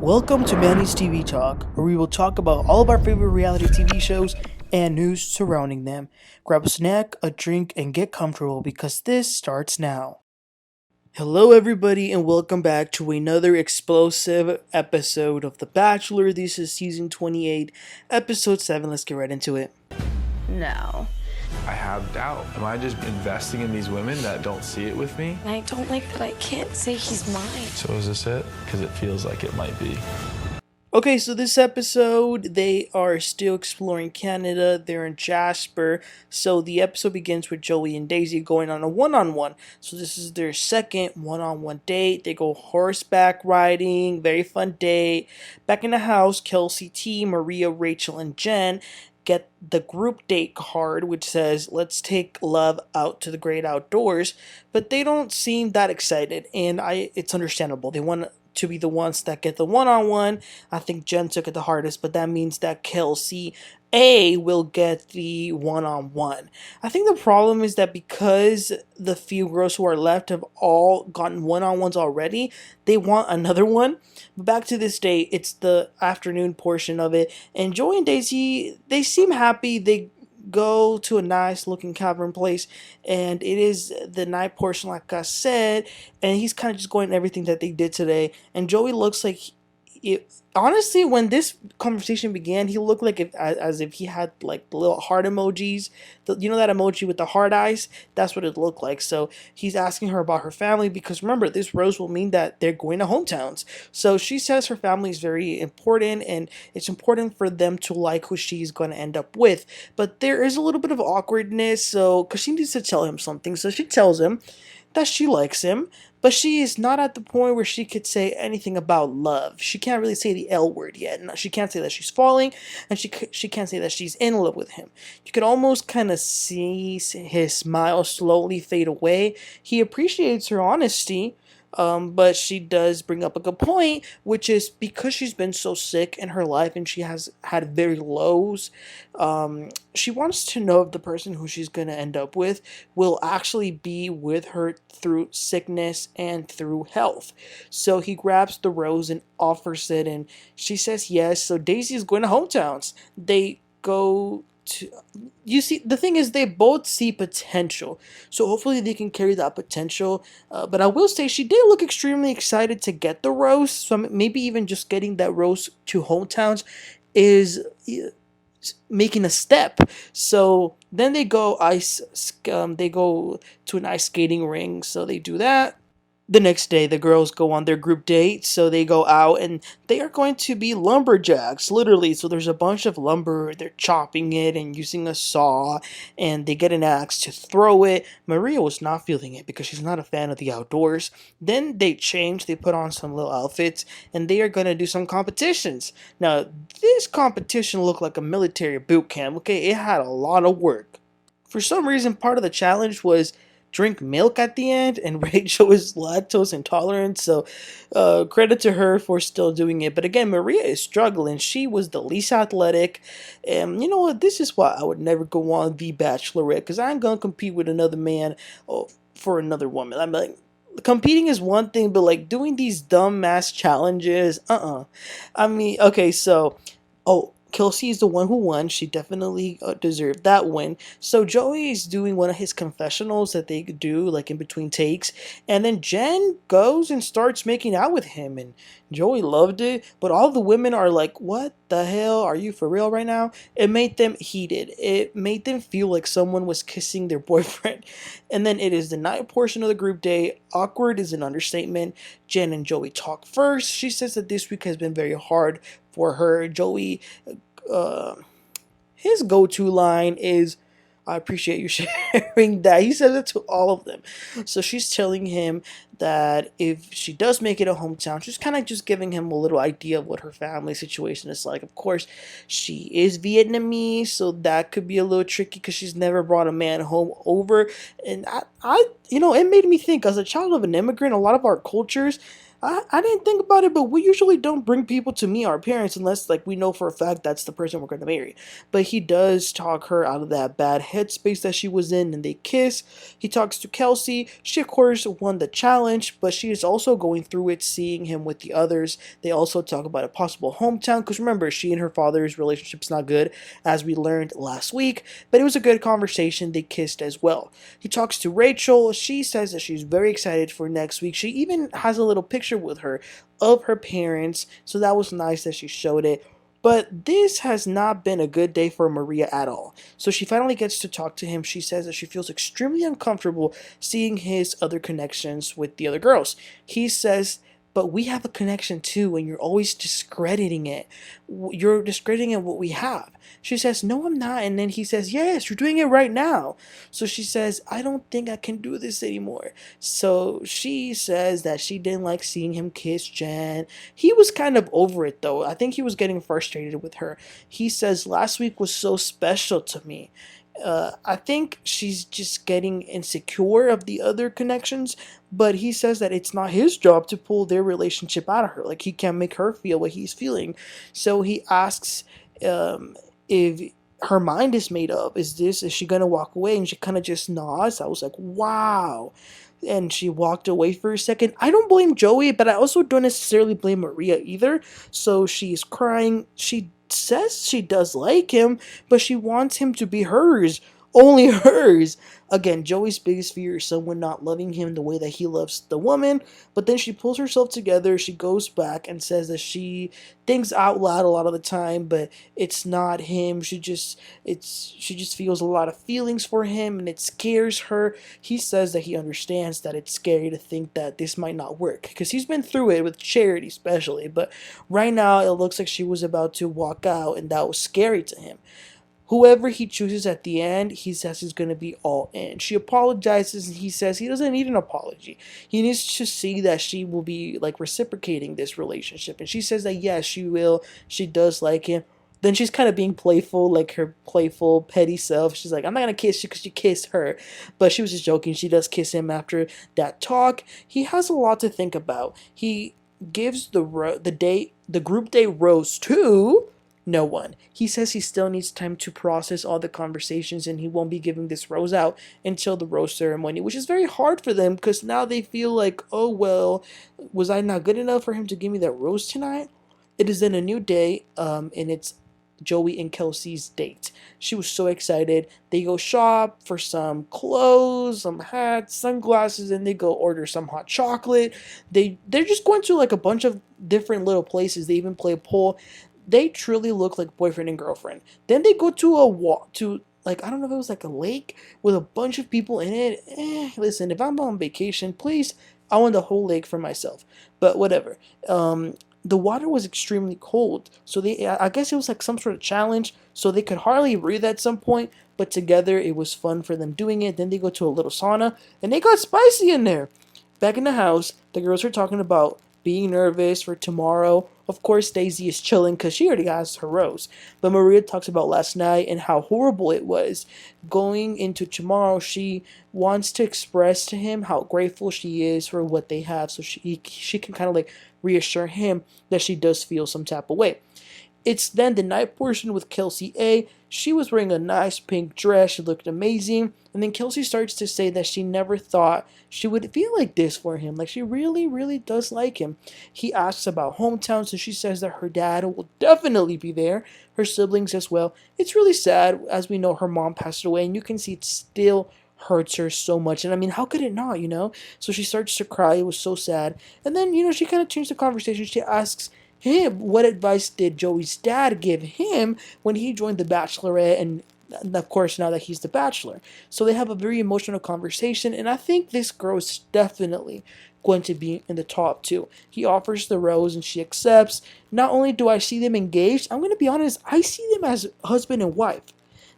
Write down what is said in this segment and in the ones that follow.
Welcome to Manny's TV Talk, where we will talk about all of our favorite reality TV shows and news surrounding them. Grab a snack, a drink, and get comfortable because this starts now. Hello, everybody, and welcome back to another explosive episode of The Bachelor. This is season 28, episode 7. Let's get right into it. No. I have doubt. Am I just investing in these women that don't see it with me? I don't like that I can't say he's mine. So is this it? Because it feels like it might be. Okay, so this episode, they are still exploring Canada. They're in Jasper. So the episode begins with Joey and Daisy going on a one-on-one. So this is their second one-on-one date. They go horseback riding. Very fun date. Back in the house, Kelsey, T, Maria, Rachel, and Jenn get the group date card, which says, let's take love out to the great outdoors. But they don't seem that excited, and it's understandable. They want to be the ones that get the one-on-one. I think Jenn took it the hardest, but that means that Kelsey A will get the one-on-one. I think the problem is that because the few girls who are left have all gotten one-on-ones already, they want another one. But back to this day, it's the afternoon portion of it, and Joey and Daisy, they seem happy. They go to a nice looking cavern place, and it is the night portion, like I said, and he's kind of just going everything that they did today. And Joey looks like honestly, when this conversation began, he looked like as if he had like the little heart emojis. You know that emoji with the heart eyes? That's what it looked like. So he's asking her about her family because remember, this rose will mean that they're going to hometowns. So she says her family is very important and it's important for them to like who she's going to end up with. But there is a little bit of awkwardness, so because she needs to tell him something. So she tells him that she likes him, but she is not at the point where she could say anything about love. She can't really say the L word yet. No, she can't say that she's falling, and she can't say that she's in love with him. You could almost kind of see his smile slowly fade away. He appreciates her honesty, but she does bring up a good point, which is because she's been so sick in her life and she has had very lows, she wants to know if the person who she's going to end up with will actually be with her through sickness and through health. So he grabs the rose and offers it, and she says yes. So Daisy is going to hometowns. They go to, you see, the thing is they both see potential, so hopefully they can carry that potential. But I will say she did look extremely excited to get the rose, so maybe even just getting that rose to hometowns is making a step. So then they go they go to an ice skating ring, so they do that. The next day, the girls go on their group date, so they go out, and they are going to be lumberjacks, literally. So there's a bunch of lumber, they're chopping it and using a saw, and they get an axe to throw it. Maria was not feeling it because she's not a fan of the outdoors. Then they change, they put on some little outfits, and they are going to do some competitions. Now, this competition looked like a military boot camp, okay? It had a lot of work. For some reason, part of the challenge was drink milk at the end, and Rachel is lactose intolerant, so credit to her for still doing it. But again, Maria is struggling. She was the least athletic, and you know what, this is why I would never go on The Bachelorette, because I ain't gonna compete with another man for another woman. I'm like, competing is one thing, but like doing these dumb ass challenges, I mean, okay, so Kelsey is the one who won. She definitely deserved that win. So Joey is doing one of his confessionals that they do, like in between takes. And then Jenn goes and starts making out with him. And Joey loved it. But all the women are like, what the hell? Are you for real right now? It made them heated. It made them feel like someone was kissing their boyfriend. And then it is the night portion of the group date. Awkward is an understatement. Jenn and Joey talk first. She says that this week has been very hard for her. Joey, his go-to line is, I appreciate you sharing that. He says it to all of them. So she's telling him that if she does make it a hometown, she's kind of just giving him a little idea of what her family situation is like. Of course, she is Vietnamese, so that could be a little tricky because she's never brought a man home over. And I, it made me think, as a child of an immigrant, a lot of our cultures, I didn't think about it, but we usually don't bring people to meet our parents unless like we know for a fact that's the person we're going to marry. But he does talk her out of that bad headspace that she was in, and they kiss. He talks to Kelsey. She of course won the challenge, but she is also going through it, seeing him with the others. They also talk about a possible hometown, because remember, she and her father's relationship's not good, as we learned last week, but it was a good conversation. They kissed as well. He talks to Rachel. She says that she's very excited for next week. She even has a little picture with her of her parents, so that was nice that she showed it. But this has not been a good day for Maria at all. So she finally gets to talk to him. She says that she feels extremely uncomfortable seeing his other connections with the other girls. He says, but we have a connection too, and you're always discrediting it. You're discrediting what we have. She says, no, I'm not. And then he says, yes, you're doing it right now. So she says, I don't think I can do this anymore. So she says that she didn't like seeing him kiss Jenn. He was kind of over it though. I think he was getting frustrated with her. He says, last week was so special to me. I think she's just getting insecure of the other connections, but he says that it's not his job to pull their relationship out of her. Like, he can't make her feel what he's feeling. So he asks if her mind is made up. Is she gonna walk away? And she kind of just nods. I was like, wow. And she walked away for a second. I don't blame Joey, but I also don't necessarily blame Maria either. So she's crying. She says she does like him, but she wants him to be hers. Only hers. Again, Joey's biggest fear is someone not loving him the way that he loves the woman. But then she pulls herself together. She goes back and says that she thinks out loud a lot of the time, but it's not him. She just feels a lot of feelings for him, and it scares her. He says that he understands that it's scary to think that this might not work, because he's been through it with Charity especially. But right now it looks like she was about to walk out, and that was scary to him. Whoever he chooses at the end, he says he's going to be all in. She apologizes, and he says he doesn't need an apology. He needs to see that she will be like reciprocating this relationship. And she says that yes, she will. She does like him. Then she's kind of being playful, like her playful, petty self. She's like, I'm not going to kiss you because you kissed her. But she was just joking. She does kiss him after that talk. He has a lot to think about. He gives the group day rose to no one. He says he still needs time to process all the conversations, and he won't be giving this rose out until the rose ceremony, which is very hard for them because now they feel like, oh well, was I not good enough for him to give me that rose tonight? It is then a new day, and it's Joey and Kelsey's date. She was so excited. They go shop for some clothes, some hats, sunglasses, and they go order some hot chocolate. They're just going to like a bunch of different little places. They even play pool. They truly look like boyfriend and girlfriend. Then they go to a walk to, like, I don't know if it was like a lake with a bunch of people in it. Listen, if I'm on vacation, please, I want the whole lake for myself. But whatever. The water was extremely cold, so I guess it was like some sort of challenge, so they could hardly breathe at some point, but together it was fun for them doing it. Then they go to a little sauna, and they got spicy in there. Back in the house, the girls are talking about being nervous for tomorrow. Of course, Daisy is chilling because she already has her rose. But Maria talks about last night and how horrible it was. Going into tomorrow, she wants to express to him how grateful she is for what they have, so she can kind of like reassure him that she does feel some type of way. It's then the night portion with Kelsey A. She was wearing a nice pink dress. She looked amazing. And then Kelsey starts to say that she never thought she would feel like this for him. Like, she really, really does like him. He asks about hometown, so she says that her dad will definitely be there. Her siblings as well. It's really sad. As we know, her mom passed away, and you can see it still hurts her so much. And I mean, how could it not, So she starts to cry. It was so sad. And then, she kind of changed the conversation. She asks him what advice did Joey's dad give him when he joined the Bachelorette, and of course now that he's the Bachelor. So they have a very emotional conversation, and I think this girl is definitely going to be in the top two. He offers the rose and she accepts. Not only do I see them engaged, I'm going to be honest, I see them as husband and wife.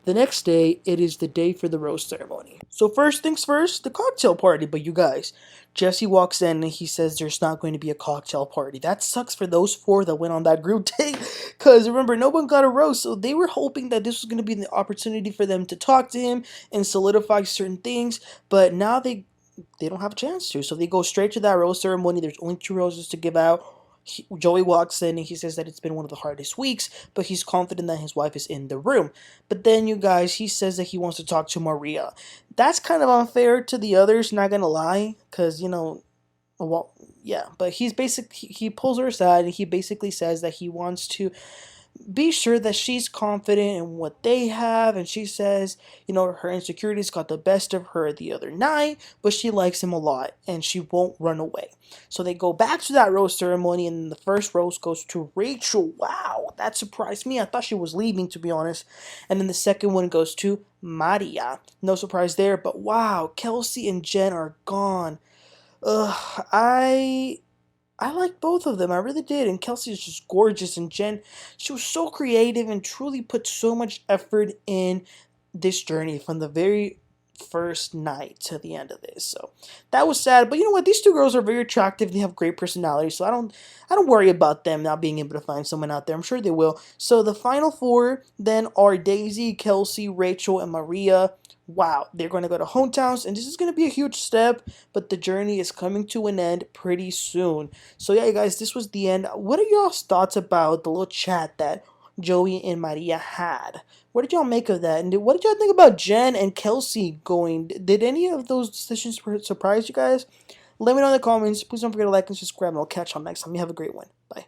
The next day, it is the day for the rose ceremony. So first things first, the cocktail party. But you guys, Jesse walks in and he says there's not going to be a cocktail party. That sucks for those 4 that went on that group date. Because remember, no one got a rose. So they were hoping that this was going to be the opportunity for them to talk to him and solidify certain things. But now they they don't have a chance to. So they go straight to that rose ceremony. There's only 2 roses to give out. Joey walks in and he says that it's been one of the hardest weeks, but he's confident that his wife is in the room. But then, you guys, he says that he wants to talk to Maria. That's kind of unfair to the others, not gonna lie, because, well, yeah, but he pulls her aside and he basically says that he wants to be sure that she's confident in what they have. And she says, her insecurities got the best of her the other night, but she likes him a lot and she won't run away. So they go back to that rose ceremony, and the first rose goes to Rachel. Wow, that surprised me. I thought she was leaving, to be honest. And then the second one goes to Maria. No surprise there, but wow, Kelsey and Jenn are gone. Ugh, I like both of them. I really did. And Kelsey is just gorgeous. And Jenn, she was so creative and truly put so much effort in this journey from the very first night to the end of this. So that was sad. But you know what? These two girls are very attractive. They have great personalities. So I don't worry about them not being able to find someone out there. I'm sure they will. So the final four then are Daisy, Kelsey, Rachel, and Maria. Wow, they're going to go to hometowns, and this is going to be a huge step, but the journey is coming to an end pretty soon. So yeah, you guys, this was the end. What are y'all's thoughts about the little chat that Joey and Maria had? What did y'all make of that? And what did y'all think about Jenn and Kelsey going? Did any of those decisions surprise you guys? Let me know in the comments. Please don't forget to like and subscribe, and I'll catch y'all next time. You have a great one. Bye.